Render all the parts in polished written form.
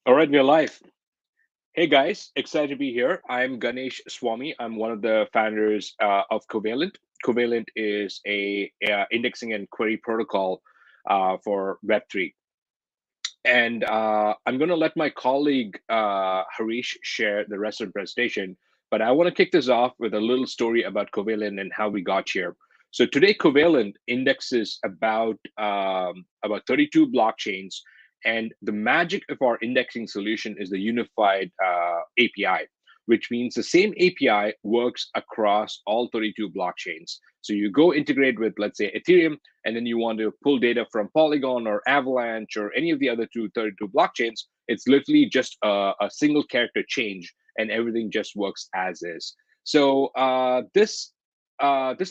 All right, we're live. Hey guys, excited to be here. I'm Ganesh Swami. I'm one of the founders of Covalent. Covalent is a indexing and query protocol for Web3. And I'm going to let my colleague Harish share the rest of the presentation. But I want to kick this off with a little story about Covalent and how we got here. So today, Covalent indexes about 32 blockchains, and the magic of our indexing solution is the unified API, which means the same API works across all 32 blockchains. So you go integrate with, let's say, Ethereum, and then you want to pull data from Polygon or Avalanche or any of the other 32 blockchains, it's literally just a single character change, and everything just works as is. So this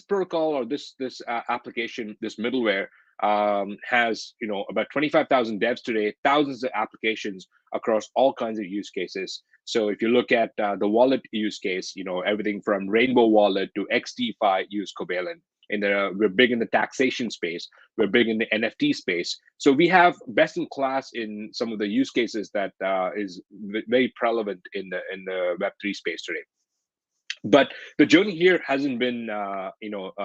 protocol or this application, this middleware, has about 25,000 devs today, thousands of applications across all kinds of use cases. So if you look at the wallet use case, everything from Rainbow Wallet to XDeFi use Covalent. We're big in the taxation space. We're big in the NFT space. So we have best in class in some of the use cases that is very prevalent in the Web3 space today. But the journey here hasn't been a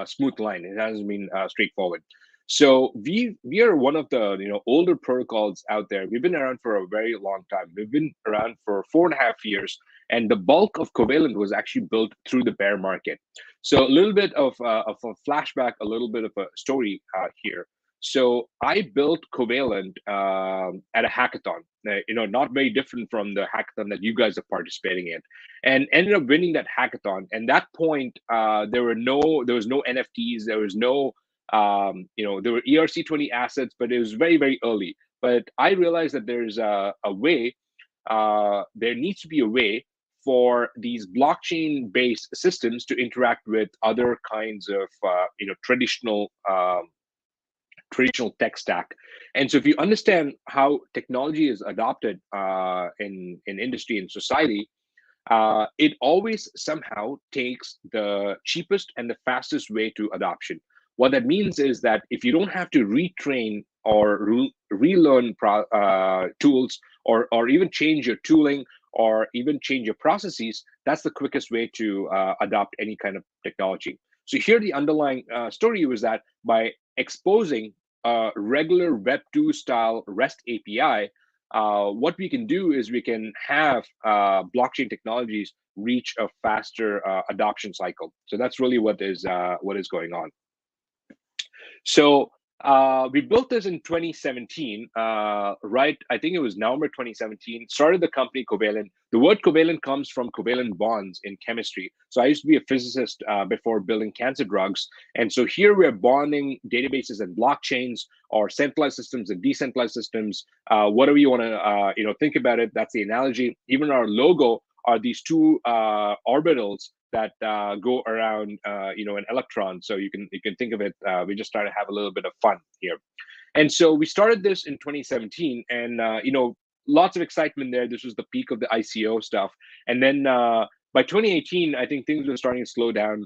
smooth line. It hasn't been straightforward. So we are one of the older protocols out there. We've been around for a very long time. We've been around for 4.5 years, and the bulk of Covalent was actually built through the bear market. So a little bit of a flashback, a little bit of a story here. So I built Covalent at a hackathon. Not very different from the hackathon that you guys are participating in, and ended up winning that hackathon. And that point, there was no NFTs, there was no there were ERC20 assets, but it was very, very early. But I realized that there's a way, there needs to be a way for these blockchain-based systems to interact with other kinds of traditional tech stack. And so if you understand how technology is adopted in industry and society, it always somehow takes the cheapest and the fastest way to adoption. What that means is that if you don't have to retrain or relearn tools, or even change your tooling, or even change your processes, that's the quickest way to adopt any kind of technology. So here the underlying story was that by exposing a regular Web2 style REST API, what we can do is we can have blockchain technologies reach a faster adoption cycle. So that's really what is going on. So we built this in 2017, right? I think it was November 2017. Started the company Covalent. The word covalent comes from covalent bonds in chemistry. So I used to be a physicist before building cancer drugs. And so here we're bonding databases and blockchains, or centralized systems and decentralized systems. Whatever you want to think about it, that's the analogy. Even our logo are these two orbitals that go around an electron. So you can think of it, we just try to have a little bit of fun here. And so we started this in 2017, and lots of excitement there. This was the peak of the ICO stuff. And then by 2018, I think things were starting to slow down.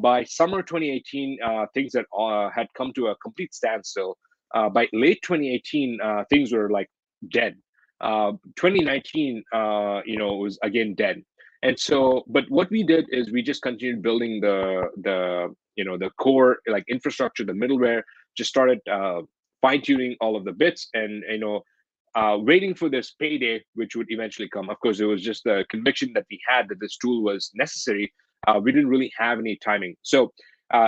By summer 2018, things had come to a complete standstill. By late 2018, things were like dead. 2019, was again dead. And so, but what we did is we just continued building the core, like, infrastructure, the middleware. Just started fine tuning all of the bits, and waiting for this payday, which would eventually come. Of course, it was just the conviction that we had that this tool was necessary. We didn't really have any timing. So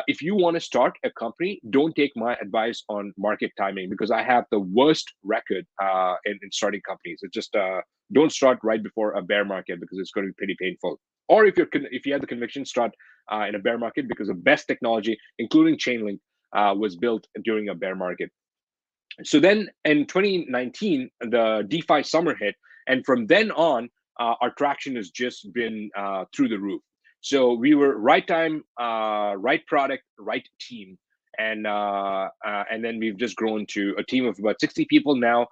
if you want to start a company, don't take my advice on market timing, because I have the worst record in starting companies. It's just don't start right before a bear market, because it's going to be pretty painful. Or if you have the conviction, start in a bear market, because the best technology, including Chainlink, was built during a bear market. So then in 2019, the DeFi summer hit, and from then on, our traction has just been through the roof. So we were right time, right product, right team, and then we've just grown to a team of about 60 people now,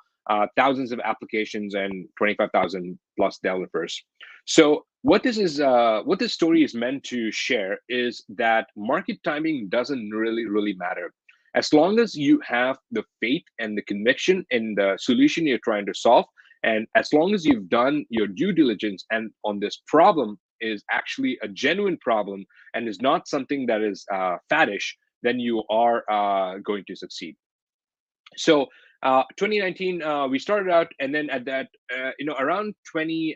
thousands of applications, and 25,000 plus developers. So what this story is meant to share is that market timing doesn't really matter. As long as you have the faith and the conviction in the solution you're trying to solve, And as long as you've done your due diligence and on this problem is actually a genuine problem and is not something that is faddish, then you are going to succeed. So 2019, we started out, and then at that, around early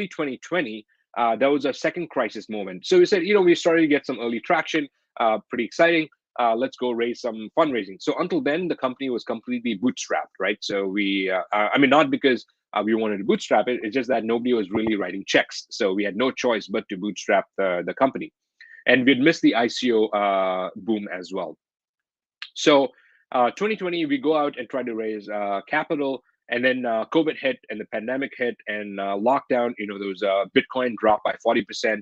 2020, that was a second crisis moment. So we said, we started to get some early traction, pretty exciting. Let's go raise some fundraising. So until then, the company was completely bootstrapped, right? So we, not because we wanted to bootstrap it, it's just that nobody was really writing checks. So we had no choice but to bootstrap the company. And we'd missed the ICO boom as well. So 2020, we go out and try to raise capital, and then COVID hit, and the pandemic hit, and lockdown. There was Bitcoin dropped by 40%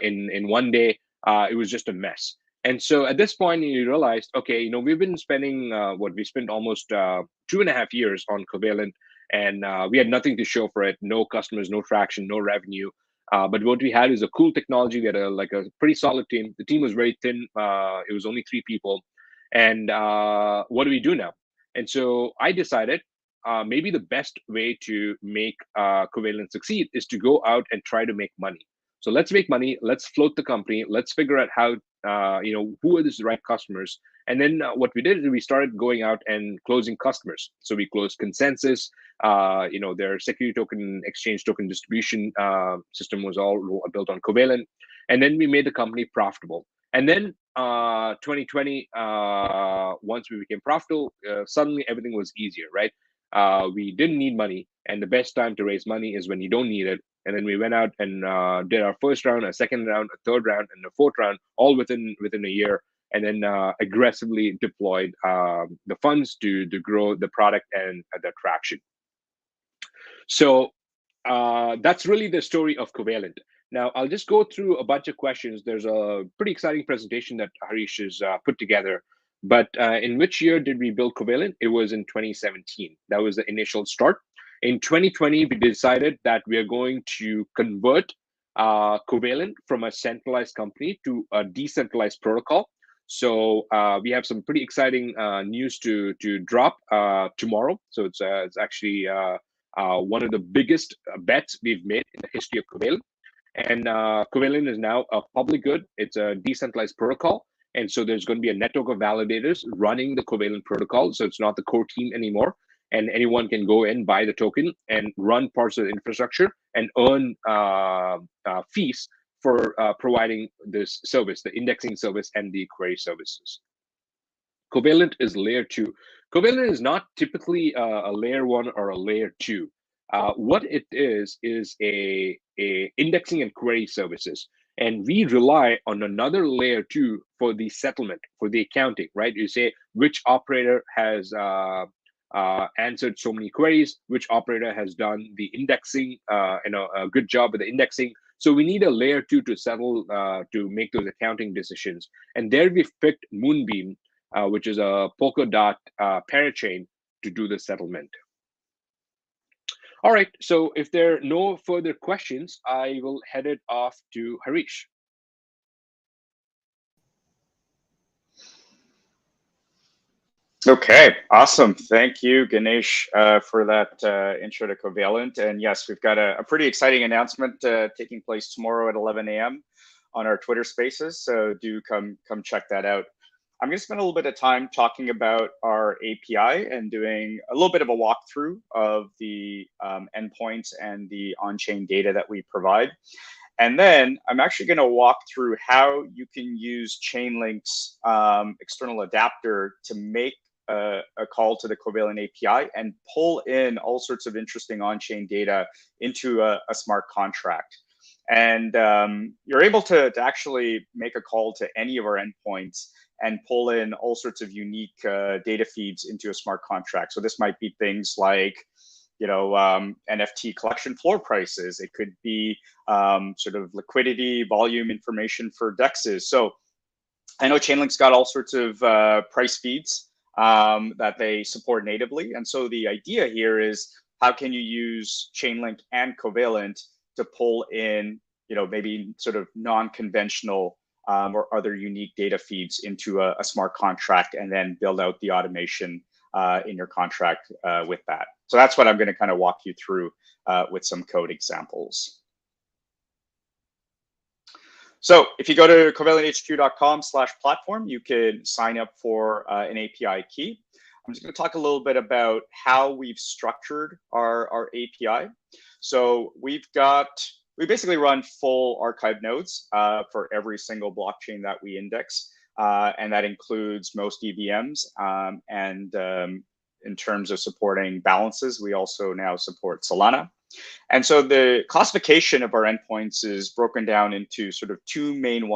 in one day. It was just a mess. And so at this point, you realized, okay, we've been spending we spent almost 2.5 years on Covalent, and we had nothing to show for it. No customers, no traction, no revenue. But what we had is a cool technology. We had a pretty solid team. The team was very thin. It was only 3 people. And what do we do now? And so I decided maybe the best way to make Covalent succeed is to go out and try to make money. So let's make money. Let's float the company. Let's figure out how, who are the right customers. And then what we did is we started going out and closing customers. So we closed Consensus. Their security token, exchange token distribution system was all built on Covalent. And then we made the company profitable. And then 2020, once we became profitable, suddenly everything was easier, right? We didn't need money, and the best time to raise money is when you don't need it. And then we went out and did our first round, a second round, a third round, and a fourth round, all within a year. And then aggressively deployed the funds to grow the product and the traction. So that's really the story of Covalent. Now, I'll just go through a bunch of questions. There's a pretty exciting presentation that Harish has put together. But in which year did we build Covalent? It was in 2017. That was the initial start. In 2020, we decided that we are going to convert Covalent from a centralized company to a decentralized protocol. So we have some pretty exciting news to drop tomorrow. So it's actually one of the biggest bets we've made in the history of Covalent. And Covalent is now a public good. It's a decentralized protocol. And so there's going to be a network of validators running the Covalent protocol. So it's not the core team anymore. And anyone can go in, buy the token, and run parts of the infrastructure and earn fees for providing this service, the indexing service and the query services. Covalent is layer 2. Covalent is not typically a layer 1 or a layer 2. What it is a indexing and query services. And we rely on another layer 2 for the settlement, for the accounting, right? You say which operator has answered so many queries, which operator has done the indexing, a good job with the indexing. So we need a layer 2 to settle, to make those accounting decisions. And there we've picked Moonbeam, which is a Polkadot parachain, to do the settlement. All right, so if there are no further questions, I will head it off to Harish. Okay, awesome. Thank you, Ganesh, for that intro to Covalent. And yes, we've got a pretty exciting announcement taking place tomorrow at 11 a.m. on our Twitter Spaces. So do come check that out. I'm going to spend a little bit of time talking about our API and doing a little bit of a walkthrough of the endpoints and the on-chain data that we provide. And then I'm actually going to walk through how you can use Chainlink's external adapter to make a call to the Covalent API and pull in all sorts of interesting on-chain data into a smart contract. And you're able to actually make a call to any of our endpoints and pull in all sorts of unique data feeds into a smart contract. So this might be things like, NFT collection floor prices. It could be sort of liquidity, volume information for DEXs. So I know Chainlink's got all sorts of price feeds that they support natively. And so the idea here is, how can you use Chainlink and Covalent to pull in, maybe sort of non-conventional or other unique data feeds into a smart contract, and then build out the automation in your contract with that. So that's what I'm going to kind of walk you through with some code examples. So if you go to covalenthq.com/platform, you can sign up for an API key. I'm just going to talk a little bit about how we've structured our API. So we basically run full archive nodes for every single blockchain that we index, and that includes most EVMs. In terms of supporting balances, we also now support Solana. And so the classification of our endpoints is broken down into sort of two main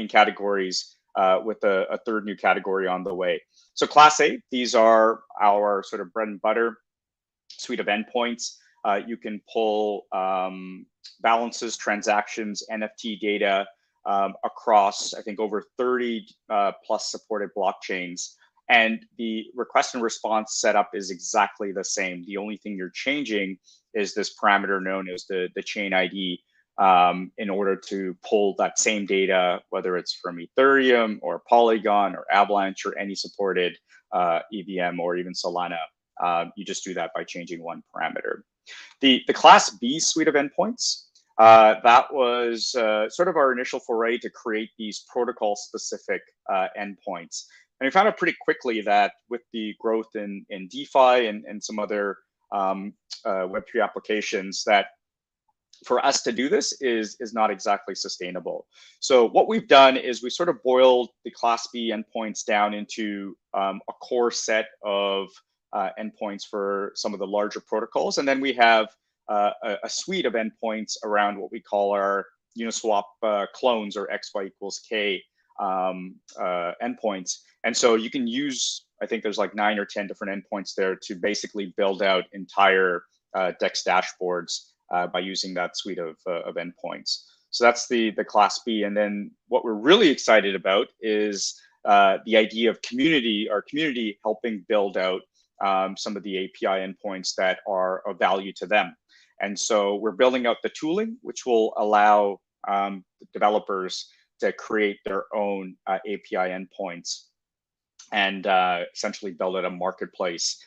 categories with a third new category on the way. So Class A, these are our sort of bread and butter suite of endpoints. You can pull balances, transactions, NFT data across, I think, over 30 plus supported blockchains. And the request and response setup is exactly the same. The only thing you're changing is this parameter known as the chain ID in order to pull that same data, whether it's from Ethereum or Polygon or Avalanche or any supported EVM or even Solana. You just do that by changing one parameter. The Class B suite of endpoints, that was sort of our initial foray to create these protocol-specific endpoints. And we found out pretty quickly that with the growth in DeFi and some other Web3 applications, that for us to do this is not exactly sustainable. So what we've done is we sort of boiled the Class B endpoints down into a core set of endpoints for some of the larger protocols. And then we have a suite of endpoints around what we call our Uniswap clones, or XY=K endpoints. And so you can use, I think there's like 9 or 10 different endpoints there to basically build out entire DEX dashboards by using that suite of endpoints. So that's the Class B. And then what we're really excited about is the idea of our community helping build out some of the API endpoints that are of value to them. And so we're building out the tooling, which will allow developers to create their own API endpoints and essentially build out a marketplace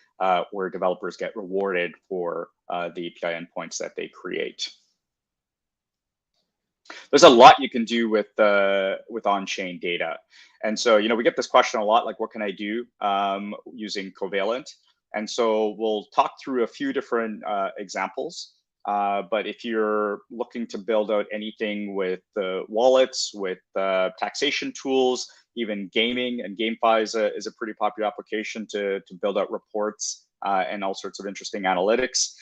where developers get rewarded for the API endpoints that they create. There's a lot you can do with on-chain data. And so, we get this question a lot, like, what can I do using Covalent? And so we'll talk through a few different examples. But if you're looking to build out anything with wallets, with taxation tools, even gaming, and GameFi is a pretty popular application to build out reports and all sorts of interesting analytics.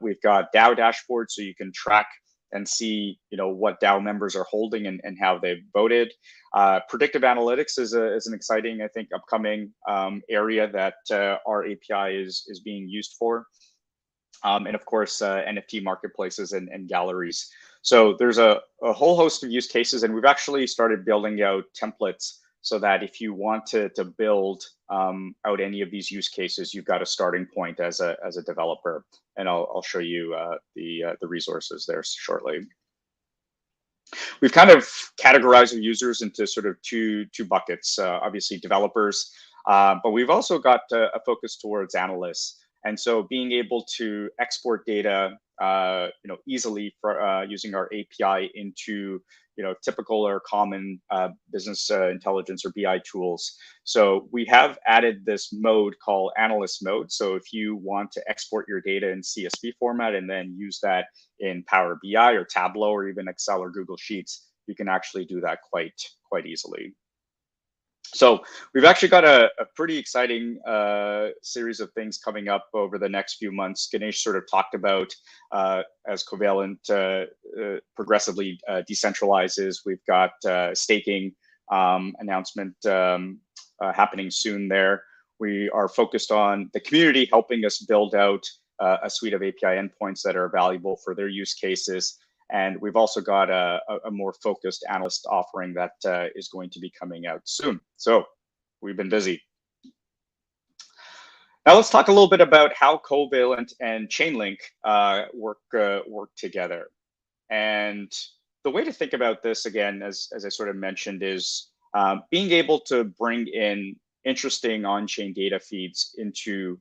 We've got DAO dashboards, so you can track and see what DAO members are holding and how they've voted. Predictive analytics is an exciting, I think, upcoming area that our API is being used for. And of course, NFT marketplaces and galleries. So there's a whole host of use cases, and we've actually started building out templates so that if you want to build out any of these use cases, you've got a starting point as a developer. And I'll show you the resources there shortly. We've kind of categorized our users into sort of two buckets, obviously developers, but we've also got a focus towards analysts. And so being able to export data, easily for using our API into, typical or common business intelligence or BI tools. So we have added this mode called analyst mode. So if you want to export your data in CSV format and then use that in Power BI or Tableau or even Excel or Google Sheets, you can actually do that quite easily. So we've actually got a pretty exciting series of things coming up over the next few months. Ganesh sort of talked about as Covalent progressively decentralizes. We've got staking announcement happening soon there. We are focused on the community helping us build out a suite of API endpoints that are valuable for their use cases. And we've also got a more focused analyst offering that is going to be coming out soon. So we've been busy. Now let's talk a little bit about how Covalent and Chainlink work together. And the way to think about this, again, as I sort of mentioned, is being able to bring in interesting on-chain data feeds into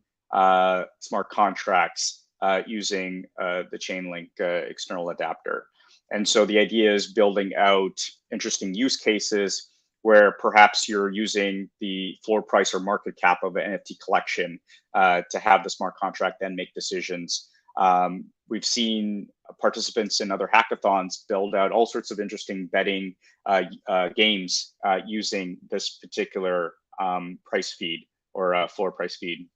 smart contracts using the Chainlink external adapter. And so the idea is building out interesting use cases where perhaps you're using the floor price or market cap of an NFT collection to have the smart contract then make decisions. We've seen participants in other hackathons build out all sorts of interesting betting games using this particular price feed or floor price feed.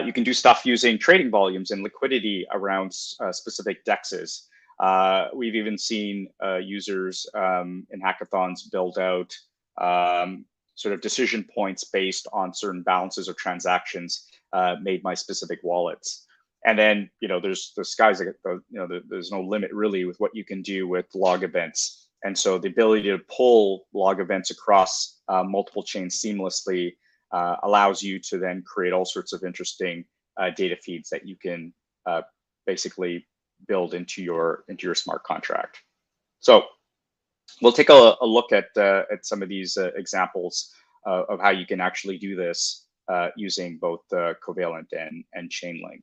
You can do stuff using trading volumes and liquidity around specific dexes. We've even seen users in hackathons build out sort of decision points based on certain balances or transactions made by specific wallets. And then, there's the sky's, there's no limit really with what you can do with log events. And so the ability to pull log events across multiple chains seamlessly allows you to then create all sorts of interesting data feeds that you can basically build into your smart contract. So we'll take a look at some of these examples of how you can actually do this using both Covalent and Chainlink.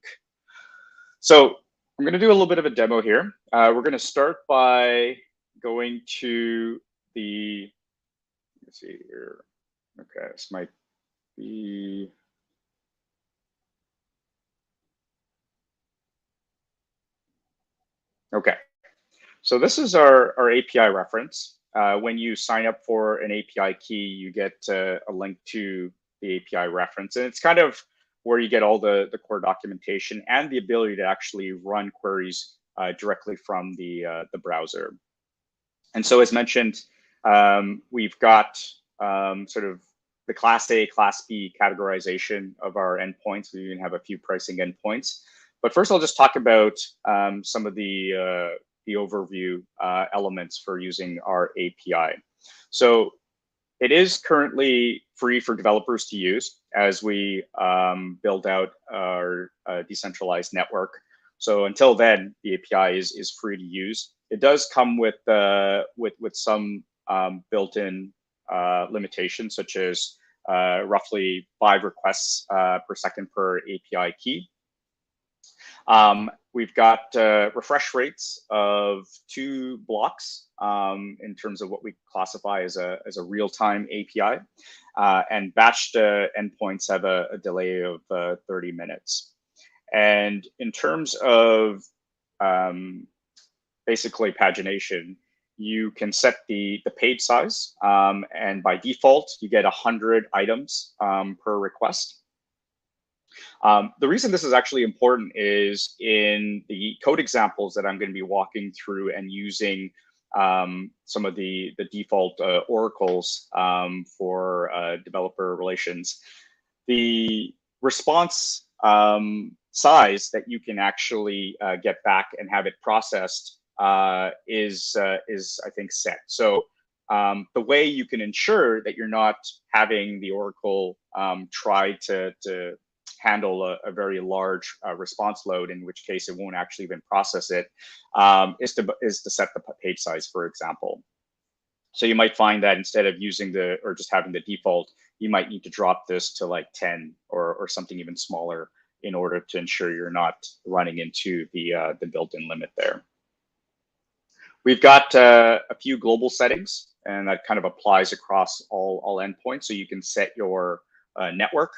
So I'm going to do a little bit of a demo here. We're going to start by going to the, let's see here. Okay, this might be. Okay, so this is our API reference. When you sign up for an API key, you get a link to the API reference, and it's kind of where you get all the core documentation and the ability to actually run queries directly from the browser. And so, as mentioned, we've got sort of the Class A, Class B categorization of our endpoints. We even have a few pricing endpoints. But first, I'll just talk about some of the overview elements for using our API. So it is currently free for developers to use as we build out our decentralized network. So until then, the API is free to use. It does come with some built-in limitations, such as roughly 5 requests per second per API key. We've got refresh rates of 2 blocks in terms of what we classify as a real-time API, and batched endpoints have a delay of 30 minutes. And in terms of basically pagination, you can set the page size, and by default, you get 100 items per request. The reason this is actually important is in the code examples that I'm going to be walking through and using some of the default oracles for developer relations. The response size that you can actually get back and have it processed is I think set. So the way you can ensure that you're not having the oracle try to handle a very large response load, in which case it won't actually even process it, is to set the page size, for example. So you might find that instead of using or just having the default, you might need to drop this to like 10 or something even smaller in order to ensure you're not running into the built-in limit there. We've got a few global settings, and that kind of applies across all endpoints. So you can set your network.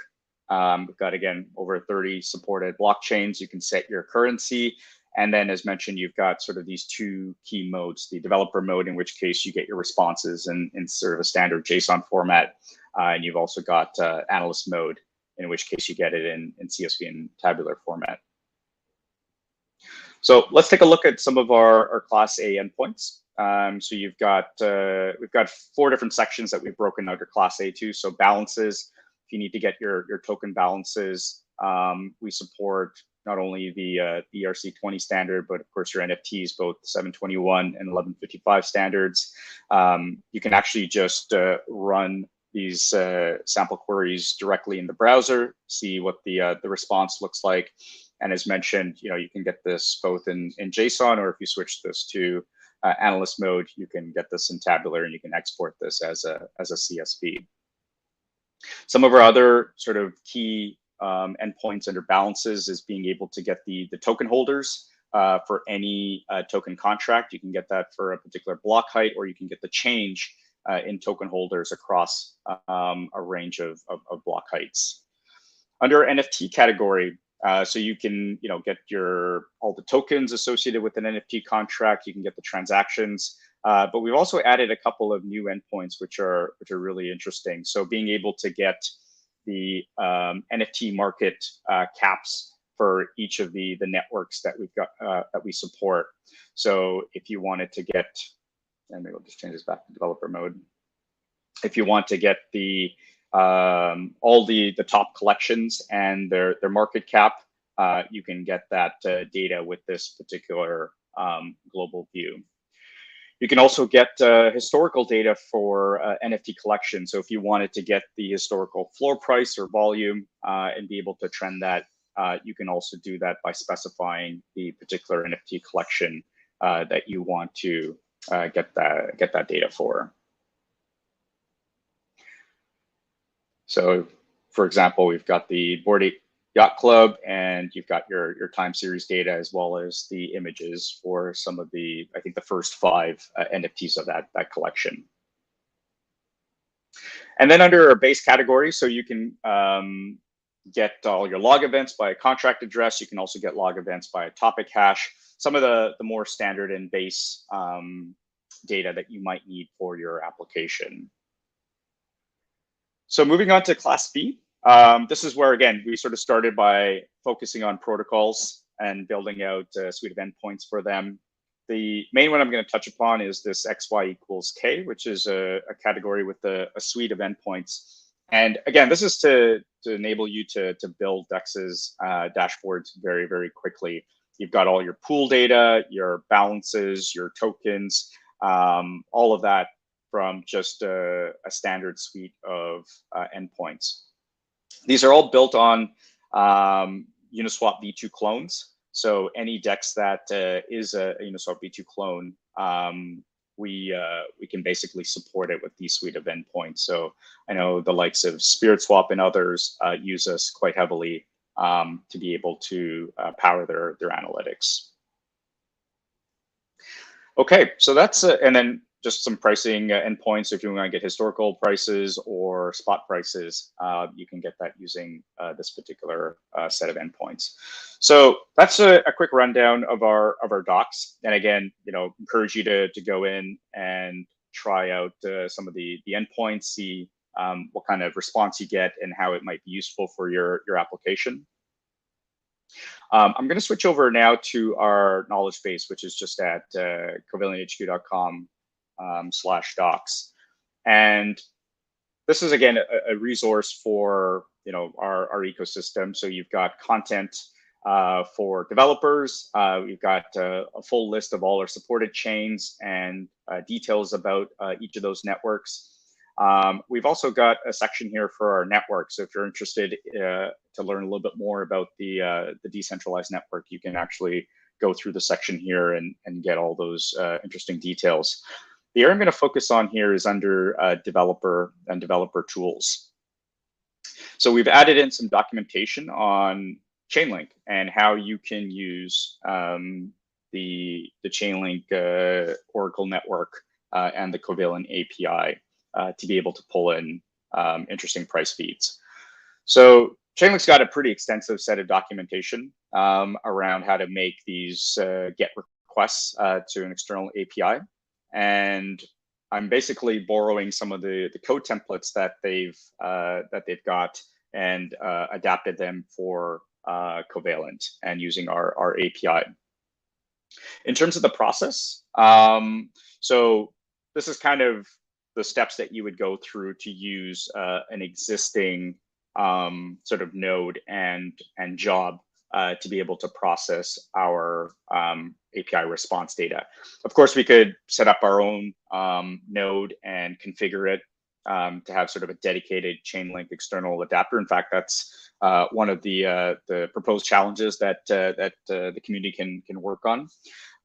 We've got, again, over 30 supported blockchains. You can set your currency. And then, as mentioned, you've got sort of these 2 key modes, the developer mode, in which case you get your responses in sort of a standard JSON format. And you've also got analyst mode, in which case you get it in CSV and tabular format. So let's take a look at some of our Class A endpoints. So we've got 4 different sections that we've broken out your Class A to. So balances, if you need to get your token balances, we support not only the ERC20 standard, but of course your NFTs, both 721 and 1155 standards. You can actually just run these sample queries directly in the browser, see what the response looks like. And as mentioned, you can get this both in JSON, or if you switch this to analyst mode, you can get this in tabular and you can export this as a CSV. Some of our other sort of key endpoints under balances is being able to get the token holders for any token contract. You can get that for a particular block height, or you can get the change in token holders across a range of block heights. Under NFT category, so you can get all the tokens associated with an NFT contract. You can get the transactions, but we've also added a couple of new endpoints which are really interesting. So being able to get the NFT market caps for each of the networks that we've got that we support. So if you wanted to get, and maybe we'll just change this back to developer mode. If you want to get the all the top collections and their market cap, you can get that data with this particular global view. You can also get historical data for NFT collection. So if you wanted to get the historical floor price or volume and be able to trend that, you can also do that by specifying the particular NFT collection that you want to get that data for. So, for example, we've got the Bored Ape Yacht Club, and you've got your time series data as well as the images for some of the, I think, the first 5 NFTs of that collection. And then under our base category, so you can get all your log events by a contract address. You can also get log events by a topic hash. Some of the more standard and base data that you might need for your application. So moving on to Class B, this is where, again, we sort of started by focusing on protocols and building out a suite of endpoints for them. The main one I'm going to touch upon is this XY equals K, which is a category with a suite of endpoints. And again, this is to enable you to build DEX's dashboards very, very quickly. You've got all your pool data, your balances, your tokens, all of that from just a standard suite of endpoints. These are all built on Uniswap v2 clones. So any DEX that is a Uniswap v2 clone, we can basically support it with these suite of endpoints. So I know the likes of SpiritSwap and others use us quite heavily to be able to power their analytics. Okay, so that's and then just some pricing endpoints. If you want to get historical prices or spot prices, you can get that using this particular set of endpoints. So that's a quick rundown of our docs. And again, encourage you to go in and try out some of the endpoints, see what kind of response you get and how it might be useful for your application. I'm going to switch over now to our knowledge base, which is just at covalenthq.com/docs. And this is, again, a resource for our ecosystem. So you've got content for developers. We've got a full list of all our supported chains and details about each of those networks. We've also got a section here for our network. So if you're interested to learn a little bit more about the decentralized network, you can actually go through the section here and get all those interesting details. The area I'm going to focus on here is under developer and developer tools. So we've added in some documentation on Chainlink and how you can use the Chainlink Oracle network and the Covalent API to be able to pull in interesting price feeds. So Chainlink's got a pretty extensive set of documentation around how to make these GET requests to an external API. And I'm basically borrowing some of the code templates that they've got and adapted them for Covalent and using our API. In terms of the process, so this is kind of the steps that you would go through to use an existing sort of node and job to be able to process our API response data. Of course, we could set up our own node and configure it to have sort of a dedicated Chainlink external adapter. In fact, that's one of the proposed challenges that the community can work on.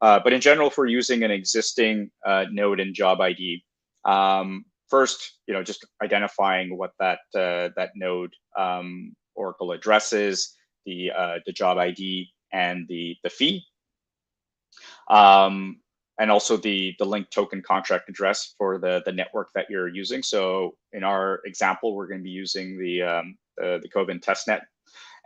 But in general, if we're using an existing node and job ID, first, just identifying what that that node Oracle address is, the job ID, and the fee, and also the link token contract address for the network that you're using. So in our example, we're going to be using the Covalent testnet.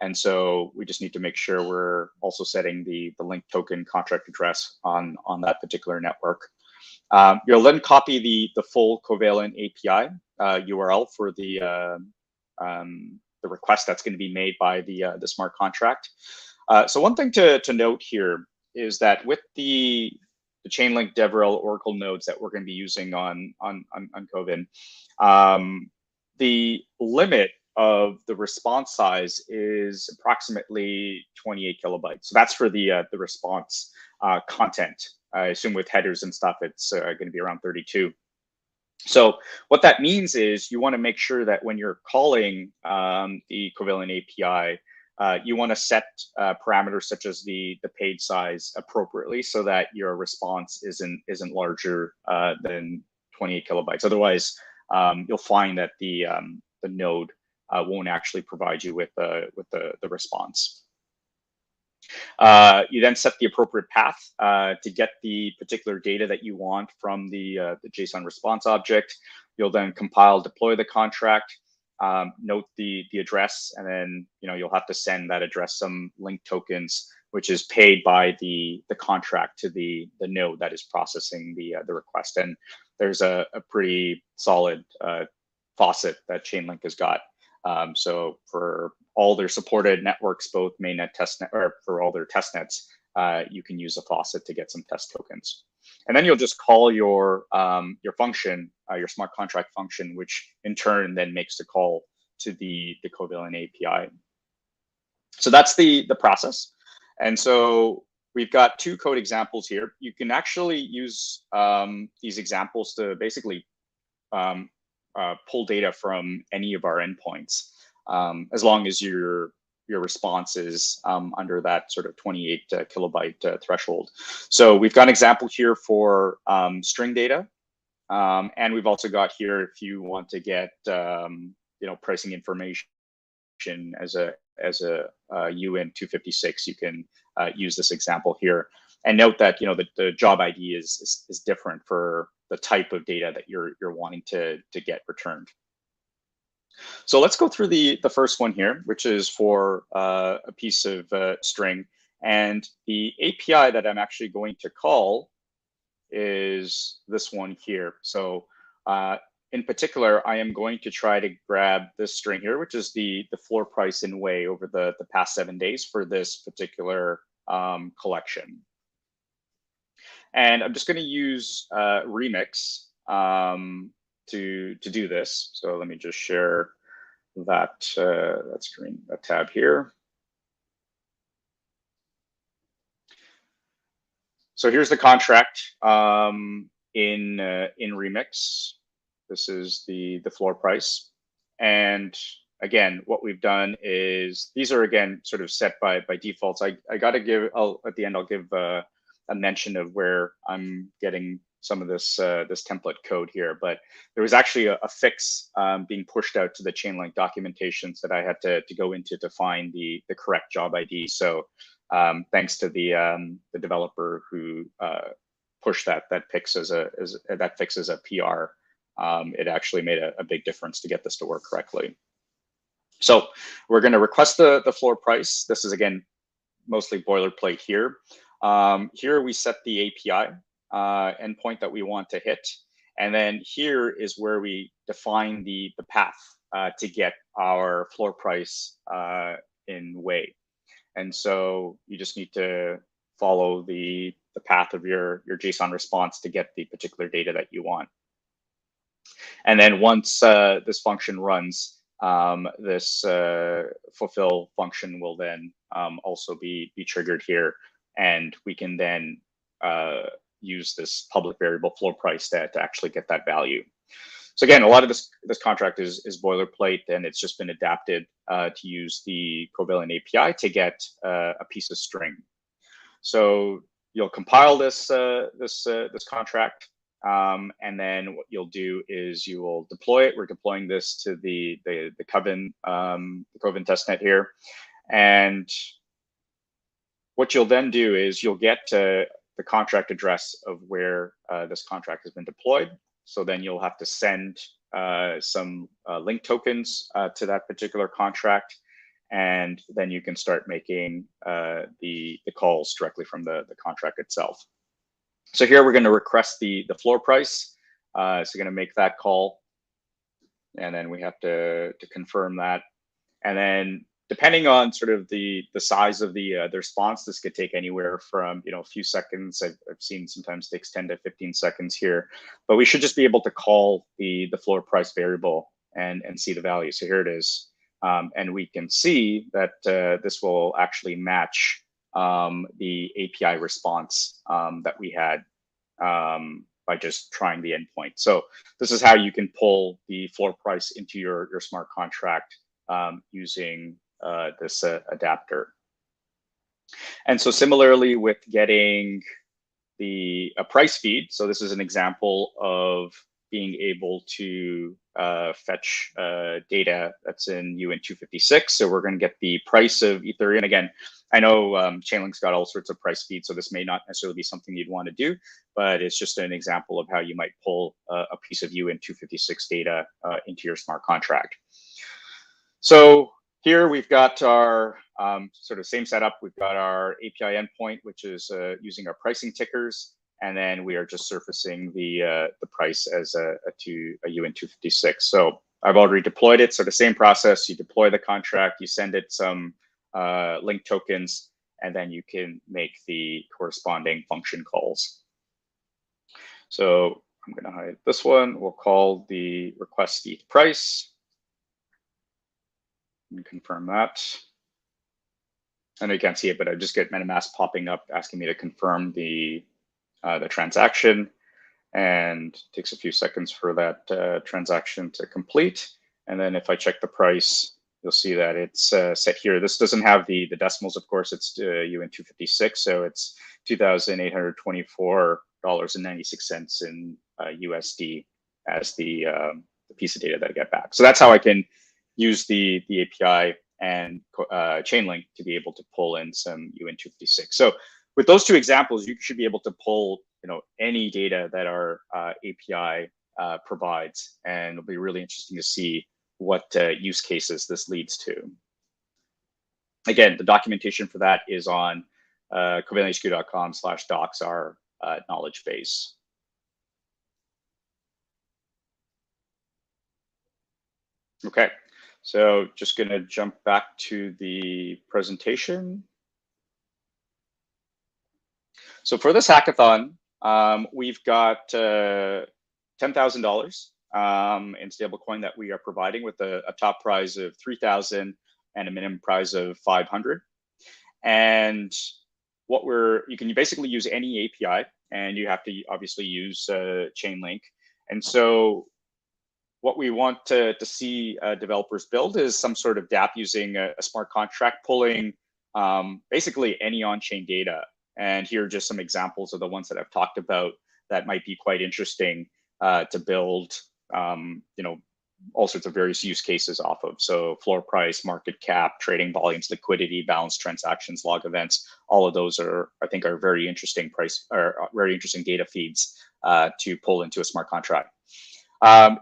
And so we just need to make sure we're also setting the link token contract address on that particular network. You'll then copy the full Covalent API URL for the request that's going to be made by the smart contract. So one thing to note here is that with the Chainlink, DevRel, Oracle nodes that we're going to be using on Covalent, the limit of the response size is approximately 28 kilobytes. So that's for the response content. I assume with headers and stuff, it's going to be around 32. So what that means is you want to make sure that when you're calling the Covalent API, you want to set parameters such as the page size appropriately so that your response isn't larger than 28 kilobytes. Otherwise, you'll find that the node won't actually provide you with the response. You then set the appropriate path to get the particular data that you want from the JSON response object. You'll then compile, deploy the contract, note the address, and then you'll have to send that address some link tokens, which is paid by the contract to the node that is processing the request. And there's a pretty solid faucet that Chainlink has got. So for all their supported networks, both mainnet, testnet, or for all their testnets, you can use a faucet to get some test tokens. And then you'll just call your function, your smart contract function, which in turn then makes the call to the Covalent API. So that's the process. And so we've got two code examples here. You can actually use these examples to basically pull data from any of our endpoints, as long as your response is under that sort of 28 kilobyte threshold. So we've got an example here for string data, and we've also got here if you want to get pricing information as a UN 256, you can use this example here. And note that the job ID is different for the type of data that you're wanting to get returned. So let's go through the first one here, which is for a piece of string. And the API that I'm actually going to call is this one here. So in particular, I am going to try to grab this string here, which is the floor price in Wei over the past 7 days for this particular collection. And I'm just going to use Remix to do this. So let me just share that screen, that tab here. So here's the contract in Remix. This is the floor price. And again, what we've done is these are again sort of set by defaults. I got to give, at the end, I'll give a mention of where I'm getting some of this this template code here, but there was actually a fix being pushed out to the Chainlink documentations that I had to go into to find the correct job ID. So thanks to the developer who pushed that fix as a PR, it actually made a big difference to get this to work correctly. So we're going to request the floor price. This is again mostly boilerplate here. Here we set the API endpoint that we want to hit. And then here is where we define the path to get our floor price in Wei. And so you just need to follow the path of your JSON response to get the particular data that you want. And then once this function runs, this fulfill function will then also be triggered here. And we can then use this public variable floor price to actually get that value. So again, a lot of this contract is boilerplate, and it's just been adapted to use the Covalent API to get a piece of string. So you'll compile this contract, And then what you'll do is you will deploy it. We're deploying this to the Coven testnet here. And what you'll then do is you'll get the contract address of where this contract has been deployed. So then you'll have to send some link tokens to that particular contract. And then you can start making the calls directly from the contract itself. So here we're going to request the floor price. So we're going to make that call, and then we have to confirm that. And then depending on sort of the size of the response, this could take anywhere from a few seconds. I've seen sometimes takes 10 to 15 seconds here, but we should just be able to call the floor price variable and see the value. So here it is, and we can see that this will actually match the API response that we had by just trying the endpoint. So this is how you can pull the floor price into your smart contract using this adapter. And so similarly with getting a price feed, so this is an example of being able to fetch data that's in UN256. So we're going to get the price of Ethereum. Again, I know Chainlink's got all sorts of price feeds, so this may not necessarily be something you'd want to do, but it's just an example of how you might pull a piece of UN256 data into your smart contract. So here we've got our sort of same setup. We've got our API endpoint, which is using our pricing tickers. And then we are just surfacing the price as to a UN256. So I've already deployed it. So the same process, you deploy the contract, you send it some link tokens, and then you can make the corresponding function calls. So I'm going to hide this one. We'll call the request ETH price and confirm that. I know you can't see it, but I just get MetaMask popping up asking me to confirm the transaction, and it takes a few seconds for that transaction to complete. And then if I check the price, you'll see that it's set here. This doesn't have the decimals, of course. It's UN256, so it's $2,824.96 in USD as the piece of data that I get back. So that's how I can use the API and Chainlink to be able to pull in some UN256. So with those two examples, you should be able to pull any data that our API provides, and it'll be really interesting to see what use cases this leads to. Again, the documentation for that is on covalenthq.com/docs, our knowledge base. Okay, so just going to jump back to the presentation. So for this hackathon, we've got $10,000 in stablecoin that we are providing, with a top prize of 3,000 and a minimum prize of 500. And you can basically use any API, and you have to obviously use Chainlink. And so what we want to see developers build is some sort of dApp using a smart contract pulling basically any on-chain data. And here are just some examples of the ones that I've talked about that might be quite interesting to build, all sorts of various use cases off of. So floor price, market cap, trading volumes, liquidity, balance transactions, log events. All of those are very interesting very interesting data feeds to pull into a smart contract.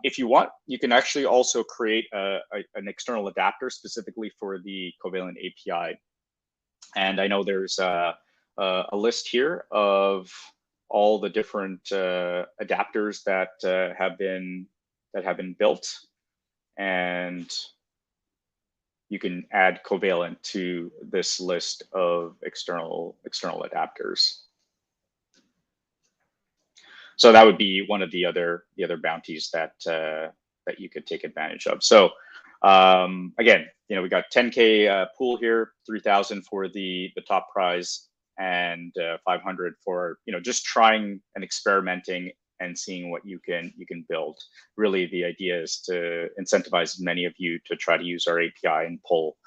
If you want, you can actually also create an external adapter specifically for the Covalent API. And I know there's a list here of all the different adapters that have been built, and you can add Covalent to this list of external adapters. So that would be one of the other bounties that you could take advantage of. So again, we got 10K pool here, 3,000 for the top prize, and 500 for just trying and experimenting and seeing what you can build. Really, the idea is to incentivize many of you to try to use our API and pull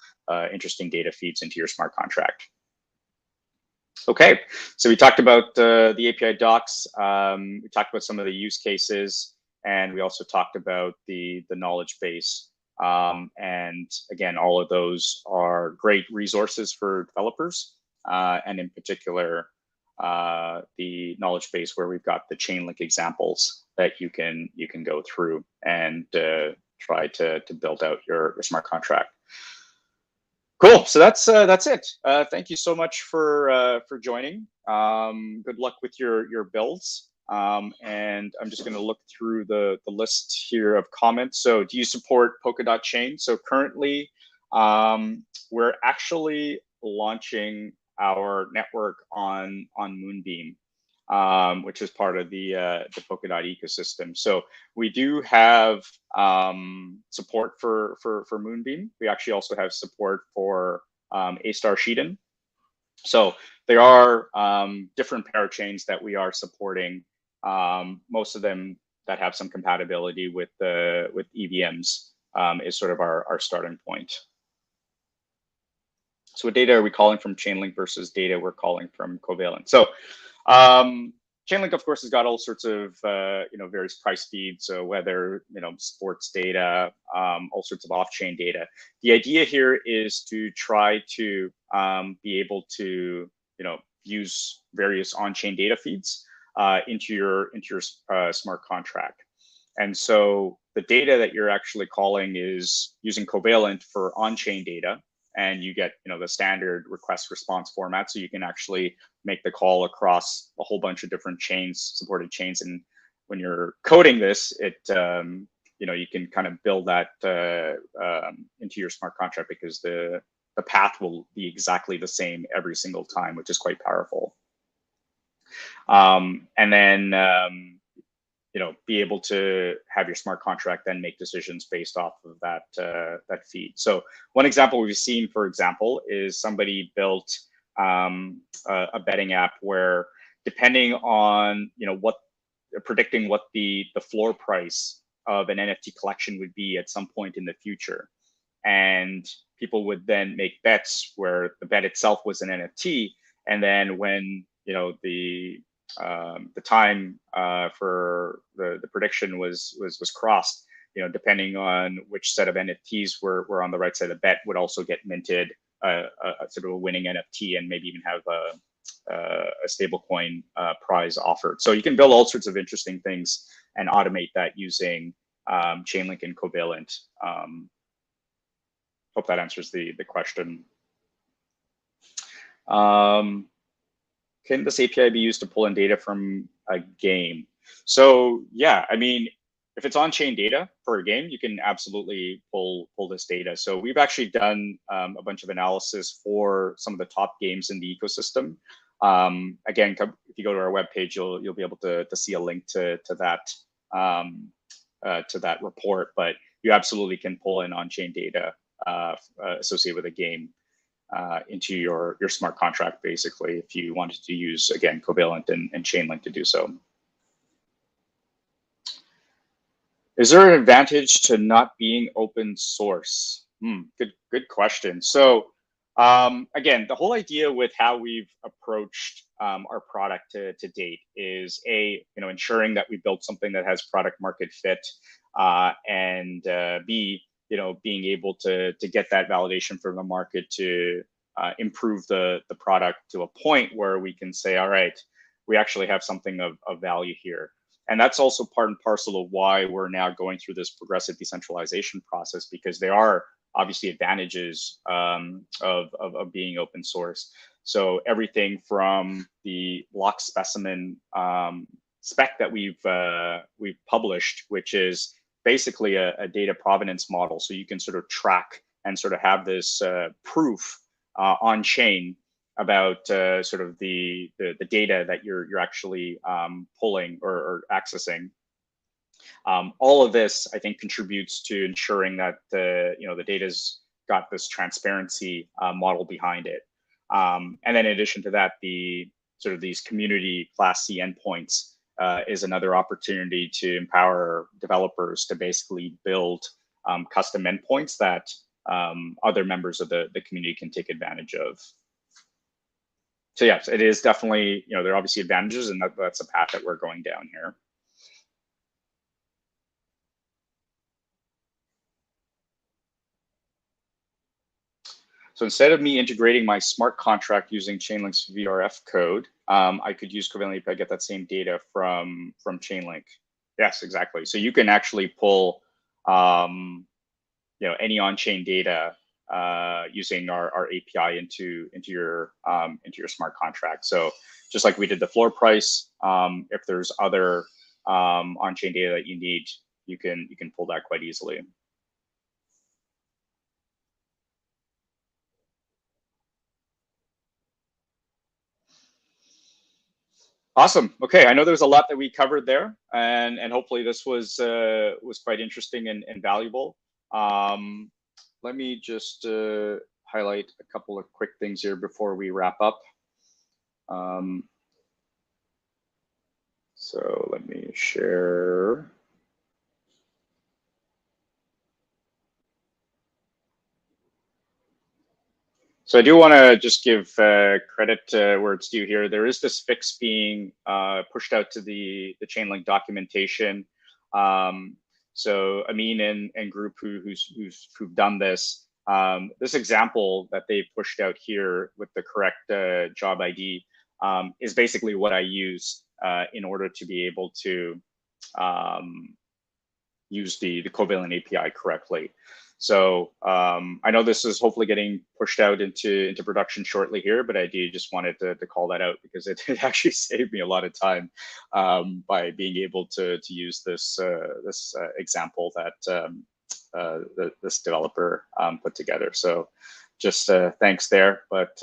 interesting data feeds into your smart contract. Okay, so we talked about the API docs. We talked about some of the use cases, and we also talked about the knowledge base. And again, all of those are great resources for developers, and in particular, the knowledge base where we've got the Chainlink examples that you can go through and try to build out your smart contract. Cool. So that's it. Thank you so much for joining. Good luck with your builds. And I'm just going to look through the list here of comments. So, do you support Polkadot chain? So currently, we're actually launching our network on Moonbeam, which is part of the Polkadot ecosystem. So we do have support for Moonbeam. We actually also have support for ASHPREET. So there are different parachains that we are supporting. Most of them that have some compatibility with EVMs is sort of our starting point. So what data are we calling from Chainlink versus data we're calling from Covalent? So Chainlink, of course, has got all sorts of various price feeds. So whether sports data, all sorts of off-chain data. The idea here is to try to be able to use various on-chain data feeds into your smart contract. And so the data that you're actually calling is using Covalent for on-chain data. And you get the standard request response format, so you can actually make the call across a whole bunch of different chains, supported chains. And when you're coding this, it you can kind of build that into your smart contract, because the path will be exactly the same every single time, which is quite powerful. And then be able to have your smart contract then make decisions based off of that feed. So one example we've seen, for example, is somebody built a betting app where, depending on predicting what the floor price of an NFT collection would be at some point in the future, and people would then make bets where the bet itself was an NFT, and then when the time for the prediction was crossed, depending on which set of NFTs were on the right side of the bet, would also get minted a sort of a winning NFT, and maybe even have a stablecoin prize offered. So you can build all sorts of interesting things and automate that using Chainlink and Covalent. Hope that answers the question. Can this API be used to pull in data from a game? So yeah, I mean, if it's on-chain data for a game, you can absolutely pull this data. So we've actually done a bunch of analysis for some of the top games in the ecosystem. Again, if you go to our webpage, you'll be able to see a link to that report. But you absolutely can pull in on-chain data associated with a game into your smart contract, basically, if you wanted to use, again, Covalent and Chainlink to do so. Is there an advantage to not being open source? Good question. So again, the whole idea with how we've approached our product to date is ensuring that we built something that has product market fit, and B, being able to get that validation from the market to improve the product to a point where we can say, all right, we actually have something of value here. And that's also part and parcel of why we're now going through this progressive decentralization process, because there are obviously advantages of being open source. So everything from the lock specimen spec that we've published, which is basically a data provenance model, so you can sort of track and sort of have this proof on chain about sort of the data that you're actually pulling or accessing. All of this, I think, contributes to ensuring that the data's got this transparency model behind it. And then in addition to that, the sort of these community Class C endpoints is another opportunity to empower developers to basically build custom endpoints that other members of the community can take advantage of. So yes, it is definitely, there are obviously advantages, and that's a path that we're going down here. So instead of me integrating my smart contract using Chainlink's VRF code, I could use Covalent API, get that same data from Chainlink. Yes, exactly. So you can actually pull, any on-chain data using our API into your smart contract. So just like we did the floor price, if there's other on-chain data that you need, you can pull that quite easily. Awesome. Okay, I know there's a lot that we covered there, and hopefully this was quite interesting and valuable. Let me just highlight a couple of quick things here before we wrap up. So let me share. So I do want to just give credit where it's due here. There is this fix being pushed out to the Chainlink documentation. So Amin and group who've done this, this example that they pushed out here with the correct job ID is basically what I use in order to be able to use the Covalent API correctly. So I know this is hopefully getting pushed out into production shortly here, but I do just wanted to call that out because it actually saved me a lot of time by being able to use this example that this developer put together. So just thanks there. But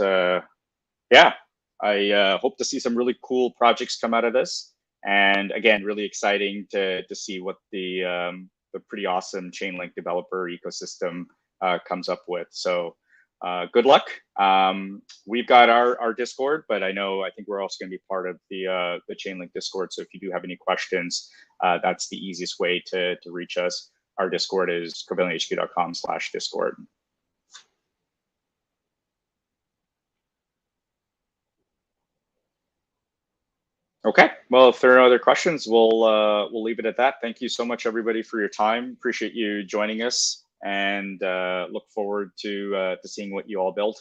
yeah, I hope to see some really cool projects come out of this. And again, really exciting to see what the pretty awesome Chainlink developer ecosystem comes up with. So good luck. We've got our Discord, but I think we're also going to be part of the Chainlink Discord. So if you do have any questions, that's the easiest way to reach us. Our Discord is covalenthq.com/Discord. Okay, well, if there are no other questions, we'll leave it at that. Thank you so much, everybody, for your time. Appreciate you joining us, and look forward to seeing what you all build.